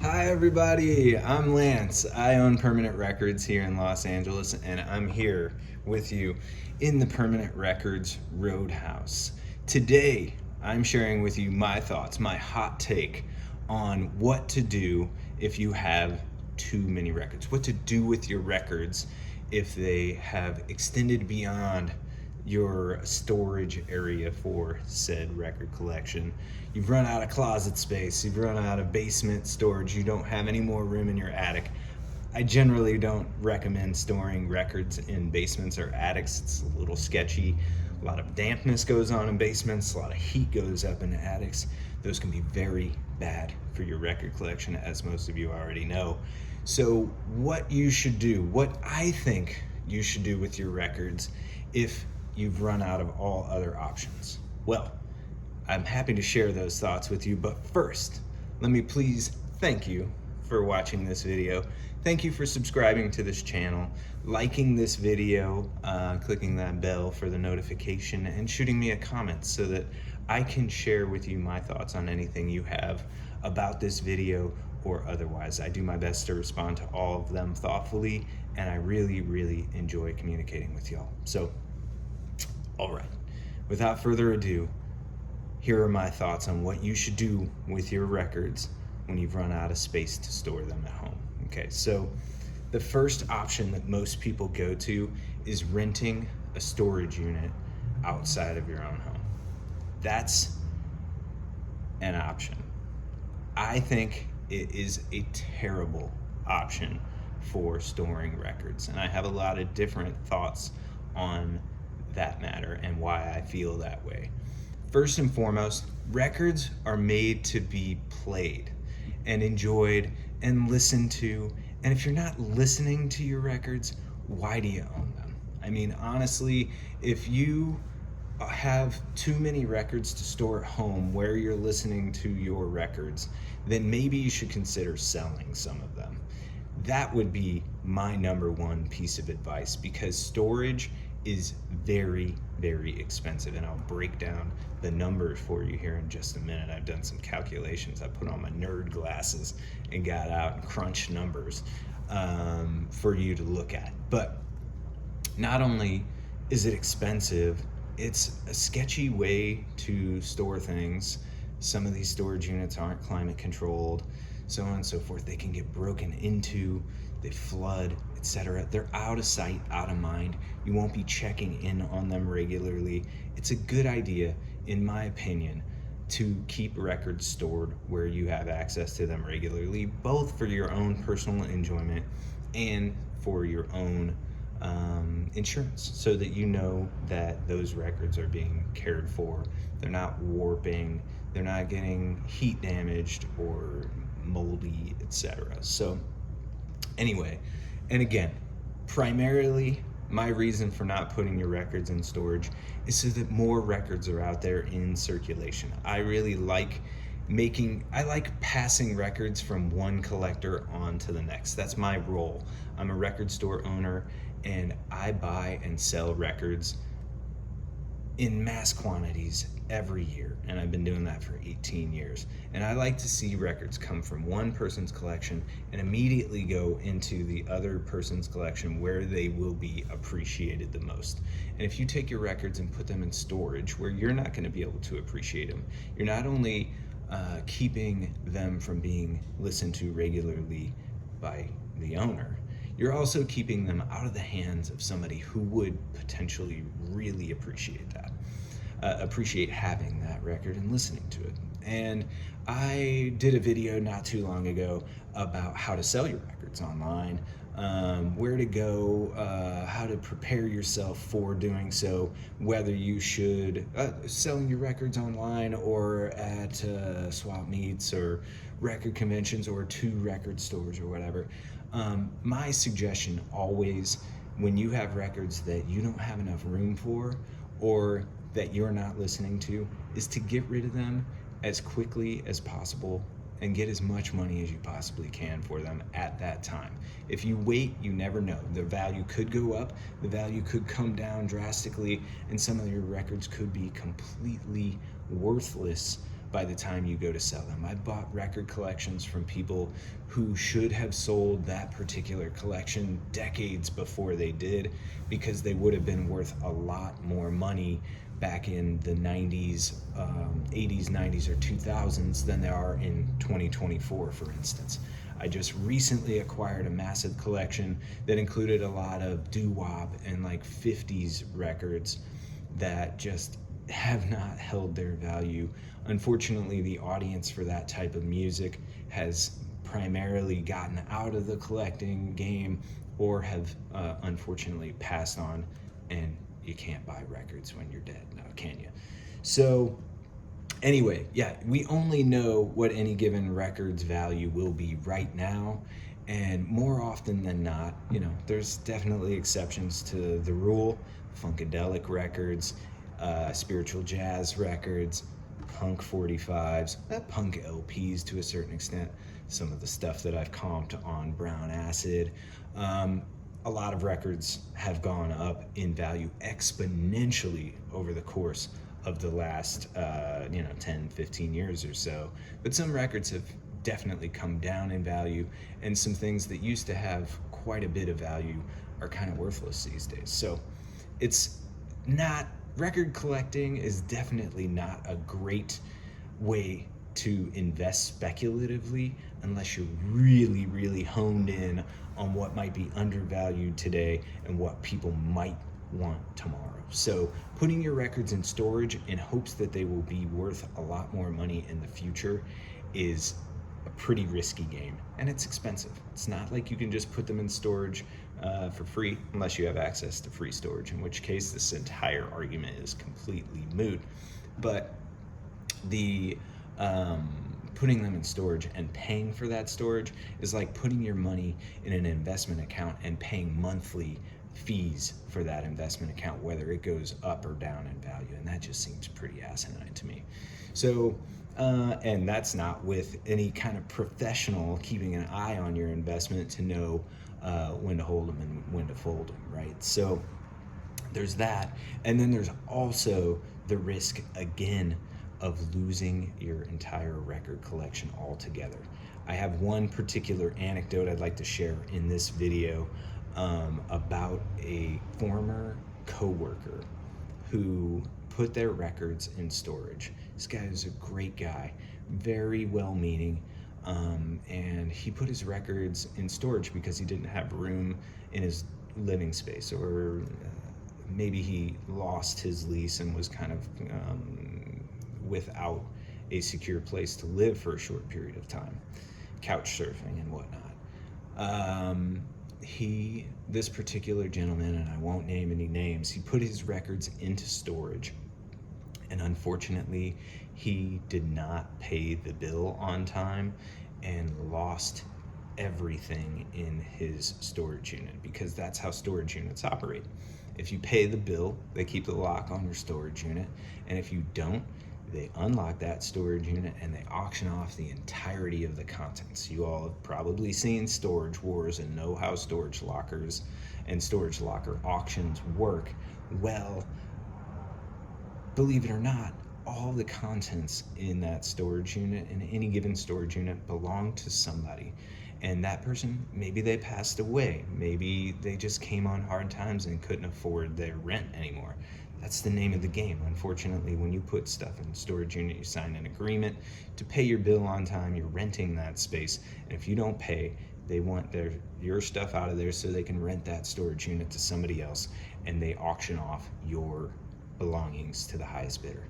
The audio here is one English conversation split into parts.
Hi everybody, I'm Lance. I own Permanent Records here in Los Angeles, and I'm here with you in the Permanent Records Roadhouse. Today, I'm sharing with you my thoughts, my hot take on what to do if you have too many records, what to do with your records if they have extended beyond your storage area for said record collection. You've run out of closet space, you've run out of basement storage, you don't have any more room in your attic. I generally don't recommend storing records in basements or attics. It's a little sketchy. A lot of dampness goes on in basements, a lot of heat goes up in attics. Those can be very bad for your record collection, as most of you already know. So, what you should do, what I think you should do with your records if you've run out of all other options. Well, I'm happy to share those thoughts with you, but first, let me please thank you for watching this video. Thank you for subscribing to this channel, liking this video, clicking that bell for the notification, and shooting me a comment so that I can share with you my thoughts on anything you have about this video or otherwise. I do my best to respond to all of them thoughtfully, and I really, really enjoy communicating with y'all. So, all right, without further ado, here are my thoughts on what you should do with your records when you've run out of space to store them at home. Okay, so the first option that most people go to is renting a storage unit outside of your own home. That's an option. I think it is a terrible option for storing records, and I have a lot of different thoughts on that matter and why I feel that way. First and foremost, records are made to be played and enjoyed and listened to. And if you're not listening to your records, why do you own them? I mean, honestly, if you have too many records to store at home where you're listening to your records, then maybe you should consider selling some of them. That would be my number one piece of advice, because storage is very, very expensive, and I'll break down the numbers for you here in just a minute. I've done some calculations. I put on my nerd glasses and got out and crunched numbers for you to look at. But not only is it expensive, it's a sketchy way to store things. Some of these storage units aren't climate controlled, so on and so forth. They can get broken into, they flood, etc. They're out of sight, out of mind. You won't be checking in on them regularly. It's a good idea, in my opinion, to keep records stored where you have access to them regularly, both for your own personal enjoyment and for your own insurance, so that you know that those records are being cared for. They're not warping, they're not getting heat damaged or moldy, etc. So anyway, and again, primarily my reason for not putting your records in storage is so that more records are out there in circulation. I really like passing records from one collector on to the next. That's my role. I'm a record store owner, and I buy and sell records in mass quantities every year, and I've been doing that for 18 years. And I like to see records come from one person's collection and immediately go into the other person's collection where they will be appreciated the most. And if you take your records and put them in storage where you're not going to be able to appreciate them, you're not only keeping them from being listened to regularly by the owner, you're also keeping them out of the hands of somebody who would potentially really appreciate that, appreciate having that record and listening to it. And I did a video not too long ago about how to sell your records online, where to go, how to prepare yourself for doing so, whether you should selling your records online or at swap meets or record conventions or to record stores or whatever. My suggestion always, when you have records that you don't have enough room for or that you're not listening to, is to get rid of them as quickly as possible and get as much money as you possibly can for them at that time. If you wait, you never know. The value could go up, the value could come down drastically, and some of your records could be completely worthless by the time you go to sell them. I've bought record collections from people who should have sold that particular collection decades before they did, because they would have been worth a lot more money back in the 90s, 80s, 90s, or 2000s than they are in 2024, for instance. I just recently acquired a massive collection that included a lot of doo-wop and like 50s records that just have not held their value. Unfortunately, the audience for that type of music has primarily gotten out of the collecting game, or have unfortunately passed on, and you can't buy records when you're dead now, can you? So anyway, yeah, we only know what any given record's value will be right now, and more often than not, there's definitely exceptions to the rule. Funkadelic records, spiritual jazz records, punk 45s, punk LPs to a certain extent, some of the stuff that I've comped on Brown Acid. A lot of records have gone up in value exponentially over the course of the last 10, 15 years or so. But some records have definitely come down in value, and some things that used to have quite a bit of value are kind of worthless these days. So it's not, record collecting is definitely not a great way to invest speculatively unless you're really, really honed in on what might be undervalued today and what people might want tomorrow. So putting your records in storage in hopes that they will be worth a lot more money in the future is a pretty risky game, and it's expensive. It's not like you can just put them in storage for free, unless you have access to free storage, in which case this entire argument is completely moot. But the putting them in storage and paying for that storage is like putting your money in an investment account and paying monthly fees for that investment account, whether it goes up or down in value, and that just seems pretty asinine to me. So and that's not with any kind of professional keeping an eye on your investment to know when to hold them and when to fold them, right? So there's that, and then there's also the risk again of losing your entire record collection altogether. I have one particular anecdote I'd like to share in this video about a former coworker who put their records in storage. This guy is a great guy, very well-meaning, and he put his records in storage because he didn't have room in his living space, or maybe he lost his lease and was kind of without a secure place to live for a short period of time, couch surfing and whatnot. This particular gentleman, and I won't name any names, he put his records into storage, and unfortunately he did not pay the bill on time and lost everything in his storage unit, because that's how storage units operate. If you pay the bill, they keep the lock on your storage unit, and if you don't, they unlock that storage unit and they auction off the entirety of the contents. You all have probably seen Storage Wars and know how storage lockers and storage locker auctions work. Well, believe it or not, all the contents in that storage unit, in any given storage unit, belong to somebody. And that person, maybe they passed away, maybe they just came on hard times and couldn't afford their rent anymore. That's the name of the game. Unfortunately, when you put stuff in a storage unit, you sign an agreement to pay your bill on time. You're renting that space, and if you don't pay, they want your stuff out of there so they can rent that storage unit to somebody else, and they auction off your belongings to the highest bidder.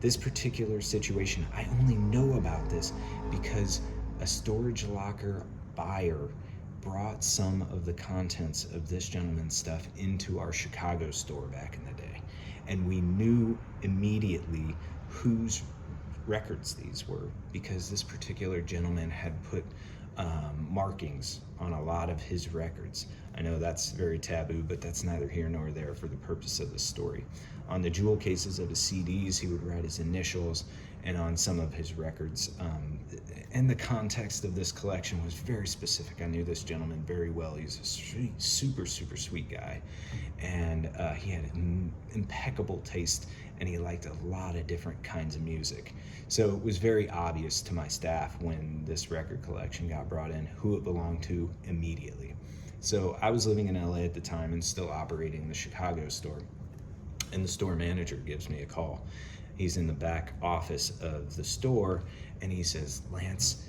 This particular situation, I only know about this because a storage locker buyer brought some of the contents of this gentleman's stuff into our Chicago store back in the day, and we knew immediately whose records these were, because this particular gentleman had put markings on a lot of his records. I know that's very taboo, but that's neither here nor there for the purpose of the story. On the jewel cases of his CDs, he would write his initials, and on some of his records. And the context of this collection was very specific. I knew this gentleman very well. He's a super, super sweet guy, and he had impeccable taste and he liked a lot of different kinds of music. So it was very obvious to my staff when this record collection got brought in who it belonged to immediately. So I was living in LA at the time and still operating the Chicago store. And the store manager gives me a call. He's in the back office of the store, and he says, "Lance,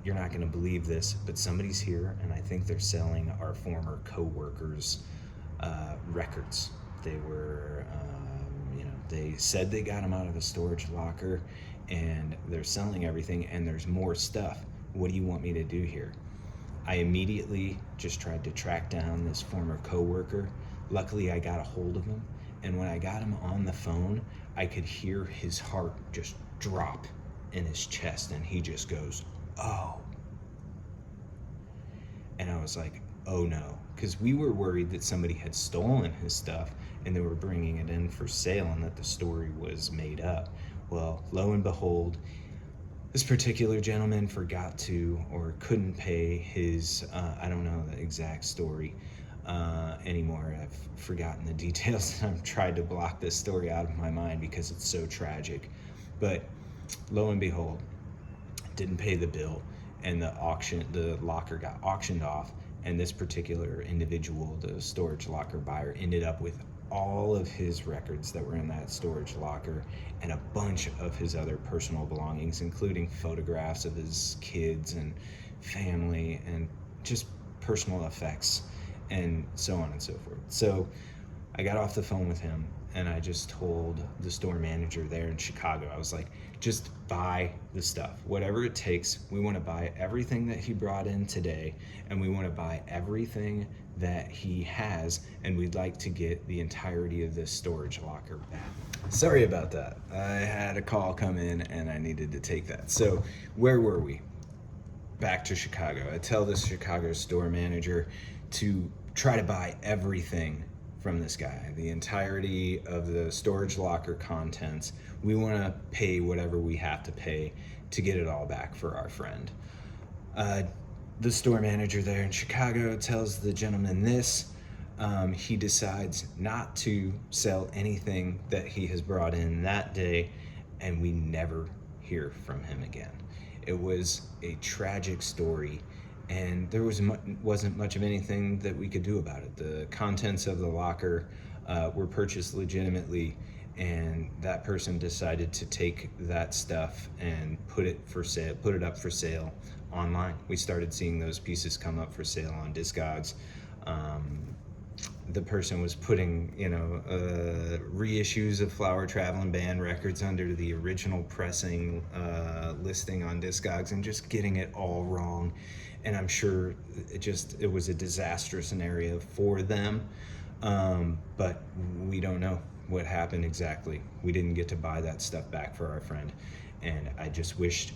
you're not going to believe this, but somebody's here, and I think they're selling our former co-workers' records. They were, they said they got them out of a storage locker, and they're selling everything, and there's more stuff. What do you want me to do here?" I immediately just tried to track down this former co-worker. Luckily, I got a hold of him, and when I got him on the phone, I could hear his heart just drop in his chest, and he just goes, "Oh." And I was like, "Oh no," because we were worried that somebody had stolen his stuff and they were bringing it in for sale and that the story was made up. Well, lo and behold, this particular gentleman forgot to or couldn't pay his, I don't know the exact story anymore. I've forgotten the details, and I've tried to block this story out of my mind because it's so tragic. But lo and behold, didn't pay the bill, and the locker got auctioned off, and this particular individual, the storage locker buyer, ended up with all of his records that were in that storage locker and a bunch of his other personal belongings, including photographs of his kids and family and just personal effects and so on and so forth. So I got off the phone with him, and I just told the store manager there in Chicago, I was like, just buy the stuff, whatever it takes. We want to buy everything that he brought in today, and we want to buy everything that he has, and we'd like to get the entirety of this storage locker back. Sorry about that. I had a call come in and I needed to take that. So where were we? Back to Chicago. I tell this Chicago store manager to try to buy everything from this guy, the entirety of the storage locker contents. We want to pay whatever we have to pay to get it all back for our friend. The store manager there in Chicago tells the gentleman this. He decides not to sell anything that he has brought in that day, and we never hear from him again. It was a tragic story, and there wasn't much of anything that we could do about it. The contents of the locker were purchased legitimately, and that person decided to take that stuff and put it up for sale online. We started seeing those pieces come up for sale on Discogs. The person was putting, reissues of Flower Traveling Band records under the original pressing listing on Discogs and just getting it all wrong. And I'm sure it was a disastrous scenario for them. But we don't know what happened exactly. We didn't get to buy that stuff back for our friend. And I just wished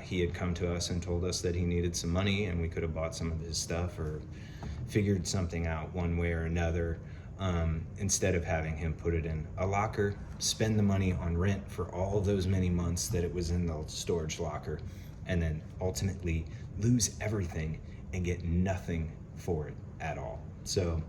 he had come to us and told us that he needed some money and we could have bought some of his stuff or figured something out one way or another, instead of having him put it in a locker, spend the money on rent for all those many months that it was in the storage locker, and then ultimately lose everything and get nothing for it at all. So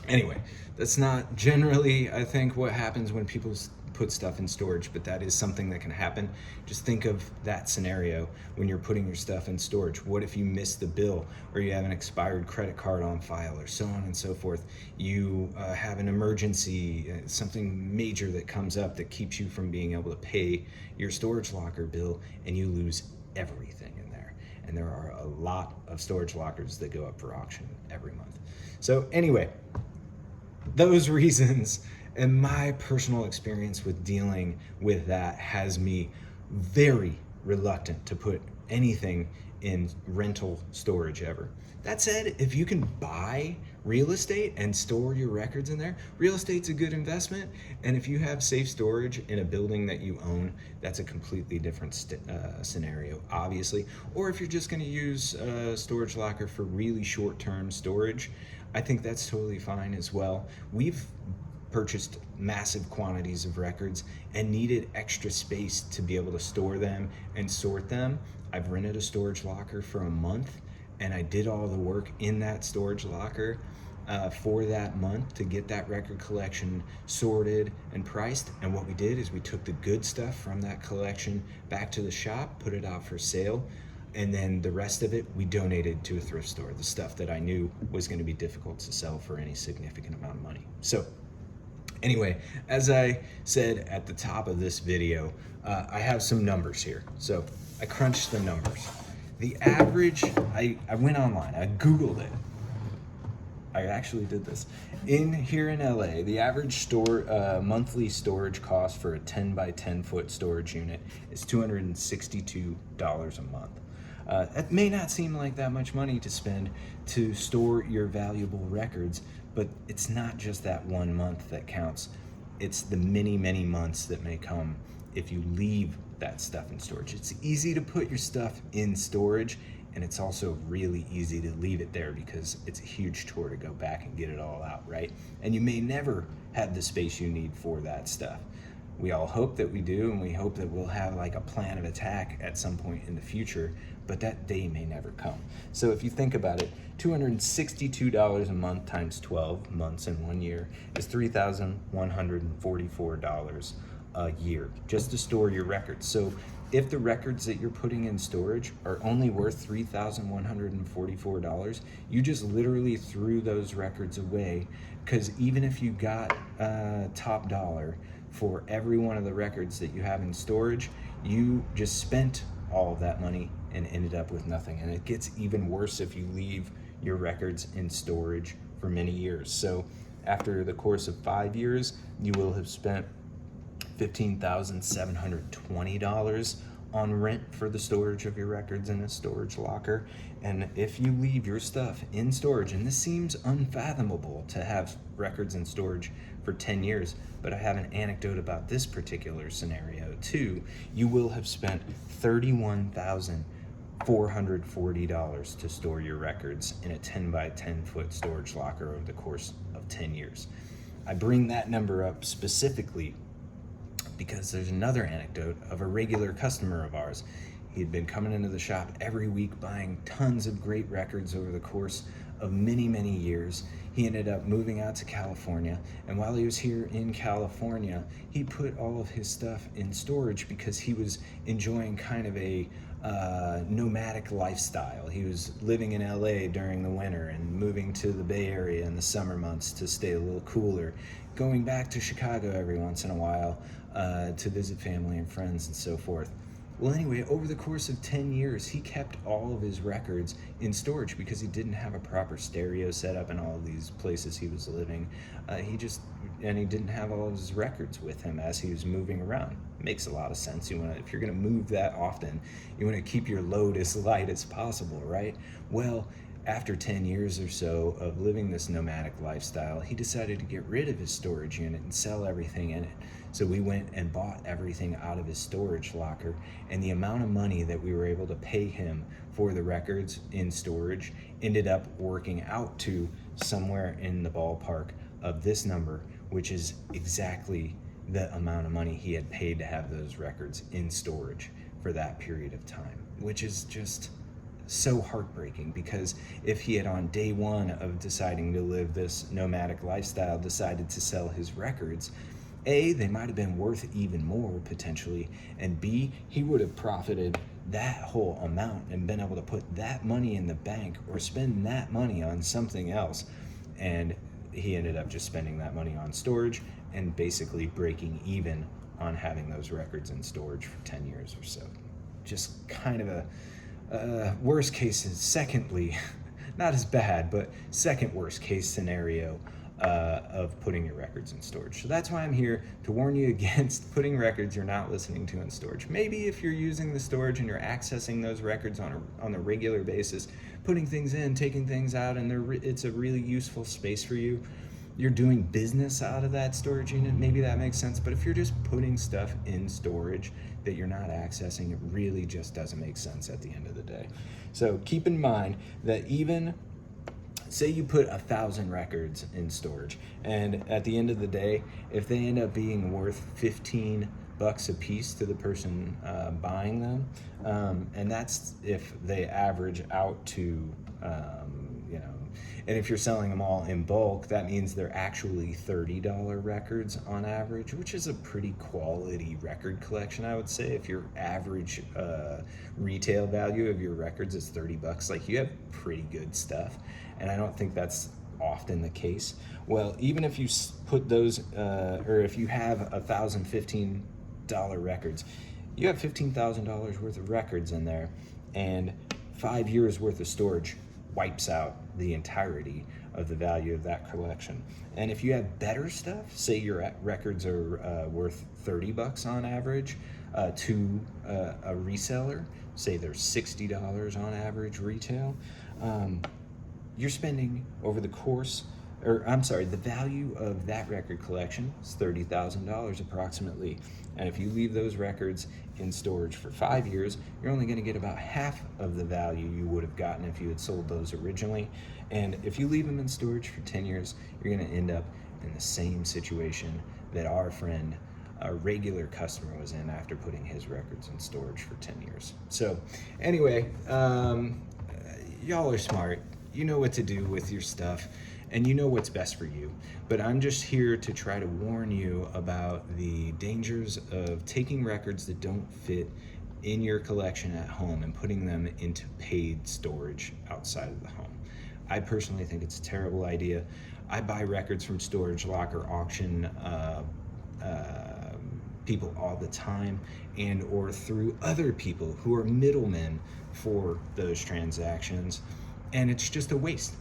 anyway, that's not generally, I think, what happens when people put stuff in storage, but that is something that can happen. Just think of that scenario when you're putting your stuff in storage. What if you miss the bill, or you have an expired credit card on file, or so on and so forth? You have an emergency, something major that comes up that keeps you from being able to pay your storage locker bill, and you lose everything in there. And there are a lot of storage lockers that go up for auction every month. So anyway, those reasons and my personal experience with dealing with that has me very reluctant to put anything in rental storage ever. That said, if you can buy real estate and store your records in there, real estate's a good investment. And if you have safe storage in a building that you own, that's a completely different scenario, obviously. Or if you're just going to use a storage locker for really short-term storage, I think that's totally fine as well. We've purchased massive quantities of records and needed extra space to be able to store them and sort them. I've rented a storage locker for a month, and I did all the work in that storage locker, for that month to get that record collection sorted and priced. And what we did is we took the good stuff from that collection back to the shop, put it out for sale, and then the rest of it we donated to a thrift store, the stuff that I knew was going to be difficult to sell for any significant amount of money. So anyway, as I said at the top of this video, I have some numbers here. So I crunched the numbers. The average, I went online, I Googled it. I actually did this. Here in LA, the average monthly storage cost for a 10 by 10 foot storage unit is $262 a month. It may not seem like that much money to spend to store your valuable records, but it's not just that 1 month that counts. It's the many, many months that may come if you leave that stuff in storage. It's easy to put your stuff in storage, and it's also really easy to leave it there because it's a huge chore to go back and get it all out, right? And you may never have the space you need for that stuff. We all hope that we do, and we hope that we'll have like a plan of attack at some point in the future, but that day may never come. So if you think about it, $262 a month times 12 months in 1 year is $3,144 a year just to store your records. So if the records that you're putting in storage are only worth $3,144, you just literally threw those records away, because even if you got top dollar for every one of the records that you have in storage, you just spent all of that money and ended up with nothing. And it gets even worse if you leave your records in storage for many years. So after the course of 5 years, you will have spent $15,720 on rent for the storage of your records in a storage locker. And if you leave your stuff in storage, and this seems unfathomable to have records in storage for 10 years, but I have an anecdote about this particular scenario too, you will have spent $31,440 to store your records in a 10 by 10 foot storage locker over the course of 10 years. I bring that number up specifically because there's another anecdote of a regular customer of ours. He had been coming into the shop every week buying tons of great records over the course of many, many years. He ended up moving out to California, and while he was here in California, he put all of his stuff in storage because he was enjoying kind of a nomadic lifestyle. He was living in LA during the winter and moving to the Bay Area in the summer months to stay a little cooler, going back to Chicago every once in a while to visit family and friends and so forth. Well, anyway, over the course of 10 years, he kept all of his records in storage because he didn't have a proper stereo set up in all of these places he was living. He didn't have all of his records with him as he was moving around. Makes a lot of sense. If you're going to move that often, you want to keep your load as light as possible, right? Well, after 10 years or so of living this nomadic lifestyle, he decided to get rid of his storage unit and sell everything in it. So we went and bought everything out of his storage locker, and the amount of money that we were able to pay him for the records in storage ended up working out to somewhere in the ballpark of this number, which is exactly the amount of money he had paid to have those records in storage for that period of time, which is just so heartbreaking. Because if he had, on day one of deciding to live this nomadic lifestyle, decided to sell his records, A, they might have been worth even more potentially, and B, he would have profited that whole amount and been able to put that money in the bank or spend that money on something else. And he ended up just spending that money on storage and basically breaking even on having those records in storage for 10 years or so. Just kind of a worst case, secondly, not as bad, but second worst case scenario of putting your records in storage. So that's why I'm here to warn you against putting records you're not listening to in storage. Maybe if you're using the storage and you're accessing those records on a regular basis, putting things in, taking things out, and it's a really useful space for you, you're doing business out of that storage unit, maybe that makes sense. But if you're just putting stuff in storage that you're not accessing, it really just doesn't make sense at the end of the day. So keep in mind that even say you put 1,000 records in storage, and at the end of the day, if they end up being worth $15 bucks a piece to the person buying them, and that's if they average out to you know. And if you're selling them all in bulk, that means they're actually $30 records on average, which is a pretty quality record collection, I would say. If your average retail value of your records is 30 bucks, like, you have pretty good stuff. And I don't think that's often the case. Well, even if you put those, or if you have $1,015 records, you have $15,000 worth of records in there, and 5 years worth of storage wipes out the entirety of the value of that collection. And if you have better stuff, say your records are worth 30 bucks on average to a reseller, say they're $60 on average retail, you're spending over the course, or I'm sorry, the value of that record collection is $30,000 approximately. And if you leave those records in storage for 5 years, you're only going to get about half of the value you would have gotten if you had sold those originally. And if you leave them in storage for 10 years, you're going to end up in the same situation that our friend, a regular customer, was in after putting his records in storage for 10 years. So anyway, y'all are smart. You know what to do with your stuff, and you know what's best for you. But I'm just here to try to warn you about the dangers of taking records that don't fit in your collection at home and putting them into paid storage outside of the home. I personally think it's a terrible idea. I buy records from storage locker auction people all the time, and or through other people who are middlemen for those transactions, and it's just a waste.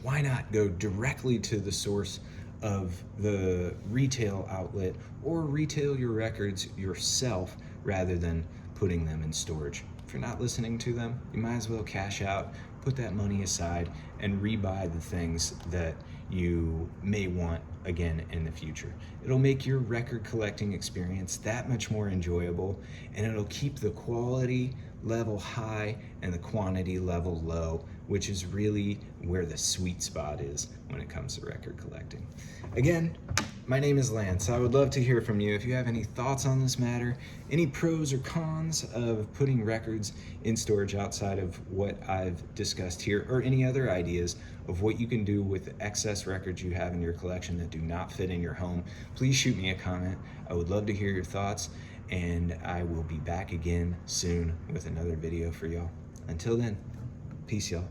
Why not go directly to the source of the retail outlet, or retail your records yourself rather than putting them in storage? If you're not listening to them, you might as well cash out, put that money aside, and rebuy the things that you may want again in the future. It'll make your record collecting experience that much more enjoyable, and it'll keep the quality level high and the quantity level low, which is really where the sweet spot is when it comes to record collecting. Again, my name is Lance. I would love to hear from you. If you have any thoughts on this matter, any pros or cons of putting records in storage outside of what I've discussed here, or any other ideas of what you can do with the excess records you have in your collection that do not fit in your home, please shoot me a comment. I would love to hear your thoughts, and I will be back again soon with another video for y'all. Until then, peace, y'all.